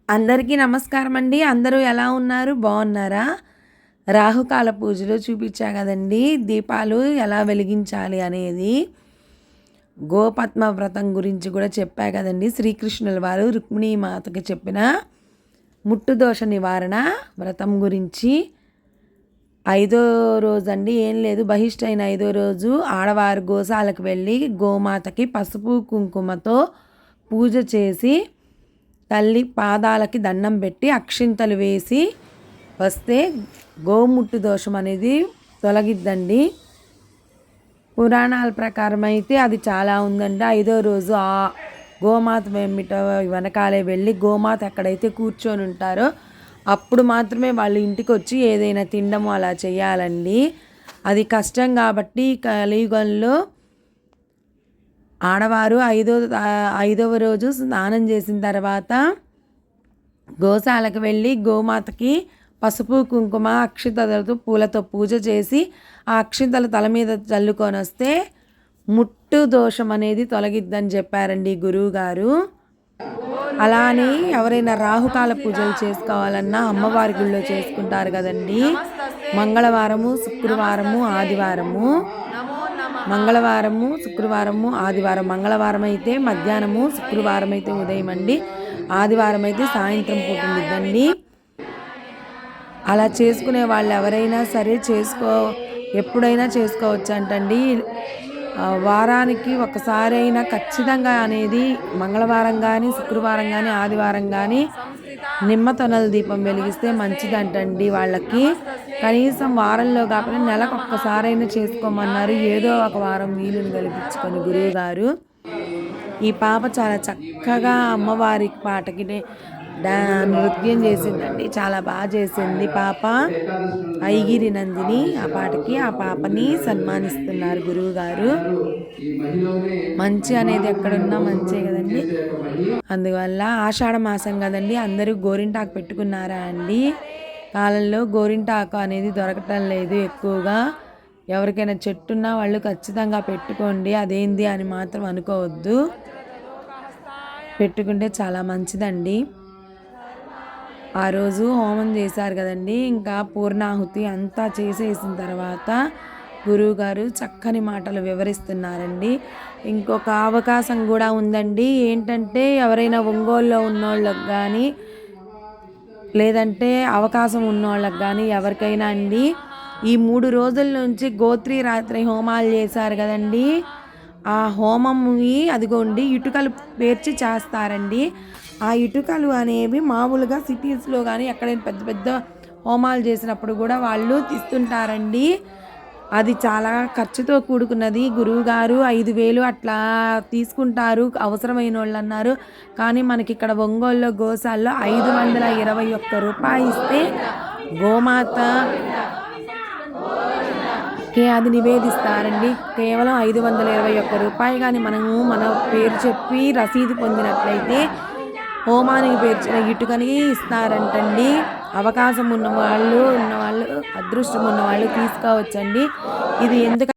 అందరికీ నమస్కారం అండి. అందరూ ఎలా ఉన్నారు? బాగున్నారా? రాహుకాల పూజలో చూపించా కదండి దీపాలు ఎలా వెలిగించాలి అనేది. గోపద్మ వ్రతం గురించి కూడా చెప్పా కదండి. శ్రీకృష్ణుల వారు రుక్మిణీ మాతకి చెప్పిన ముట్టు దోష నివారణ వ్రతం గురించి. 5వ రోజు అండి, ఏం లేదు, బహిష్టైన 5వ రోజు ఆడవారు గోశాలకు వెళ్ళి గోమాతకి పసుపు కుంకుమతో పూజ చేసి తల్లి పాదాలకి దండం పెట్టి అక్షింతలు వేసి వస్తే గోముట్టు దోషం అనేది తొలగిద్దండి. పురాణాల ప్రకారం అయితే అది చాలా ఉందండి. 5వ రోజు ఆ గోమాత వెనకాలే వెళ్ళి గోమాత ఎక్కడైతే కూర్చొని ఉంటారో అప్పుడు మాత్రమే వాళ్ళు ఇంటికి వచ్చి ఏదైనా తినడము అలా చేయాలండి. అది కష్టం కాబట్టి కలియుగంలో ఆడవారు 5వ రోజు స్నానం చేసిన తర్వాత గోశాలకు వెళ్ళి గోమాతకి పసుపు కుంకుమ అక్షింతలతో పూలతో పూజ చేసి ఆ అక్షింతలు తల మీద చల్లుకొని వస్తే ముట్టు దోషం అనేది తొలగిద్దని చెప్పారండి గురువుగారు. అలానే ఎవరైనా రాహుకాల పూజలు చేసుకోవాలన్నా అమ్మవారి గుళ్ళో చేసుకుంటారు కదండి. మంగళవారము, శుక్రవారము, ఆదివారము. మంగళవారము, శుక్రవారము, ఆదివారం. మంగళవారం అయితే మధ్యాహ్నము, శుక్రవారం అయితే ఉదయం అండి, ఆదివారం అయితే సాయంత్రం పూట ఉండిద్దండి. అలా చేసుకునే వాళ్ళు ఎవరైనా సరే ఎప్పుడైనా చేసుకోవచ్చు అంటండి. వారానికి ఒకసారి అయినా ఖచ్చితంగా అనేది మంగళవారం కానీ, శుక్రవారం కానీ, ఆదివారం కానీ నిమ్మతొనల దీపం వెలిగిస్తే మంచిదంటండి. వాళ్ళకి కనీసం వారంలో కాకుండా నెలకు ఒక్కసారైనా చేసుకోమన్నారు. ఏదో ఒక వారం వీలుని కల్పించుకొని గురువుగారు. ఈ పాప చాలా చక్కగా అమ్మవారి పాటకి నృత్యం చేసిందండి. చాలా బాగా చేసింది పాప. ఐగిరి నందిని ఆ పాటకి. ఆ పాపని సన్మానిస్తున్నారు గురువుగారు. మంచి అనేది ఎక్కడున్నా మంచే కదండి. అందువల్ల ఆషాఢ మాసం కదండి, అందరూ గోరింటాకు పెట్టుకున్నారా అండి? కాలంలో గోరింటాకు అనేది దొరకటం లేదు ఎక్కువగా. ఎవరికైనా చెట్టున్నా వాళ్ళు ఖచ్చితంగా పెట్టుకోండి. అదేంది అని మాత్రం అనుకోవద్దు, పెట్టుకుంటే చాలా మంచిదండి. ఆ రోజు హోమం చేశారు కదండి, ఇంకా పూర్ణాహుతి అంతా చేసేసిన తర్వాత గురువుగారు చక్కని మాటలు వివరిస్తున్నారండి. ఇంకొక అవకాశం కూడా ఉందండి. ఏంటంటే ఎవరైనా ఒంగోలులో ఉన్నోళ్ళకి కానీ లేదంటే అవకాశం ఉన్నోళ్ళకి కానీ ఎవరికైనా అండి, ఈ 3 రోజుల నుంచి గోత్రి రాత్రి హోమాలు చేశారు కదండి, ఆ హోమంని అదిగోండి ఇటుకలు పేర్చి చేస్తారండి. ఆ ఇటుకలు అనేవి మామూలుగా సిటీస్లో కానీ ఎక్కడైనా పెద్ద పెద్ద హోమాలు చేసినప్పుడు కూడా వాళ్ళు తీస్తుంటారండి. అది చాలా ఖర్చుతో కూడుకున్నది. గురువుగారు 5,000 అట్లా తీసుకుంటారు అవసరమైన వాళ్ళు అన్నారు. కానీ మనకి ఇక్కడ ఒంగోలులో గోశాలలో 521 రూపాయలు ఇస్తే గోమాత అది నివేదిస్తారండి. కేవలం 521 రూపాయలు. కానీ మనము మన పేరు చెప్పి రసీదు పొందినట్లయితే హోమానికి పేర్చిన ఇటుకని ఇస్తారంటండి. అవకాశం ఉన్నవాళ్ళు అదృష్టం ఉన్నవాళ్ళు తీసుకోవచ్చండి. ఇది ఎందుకు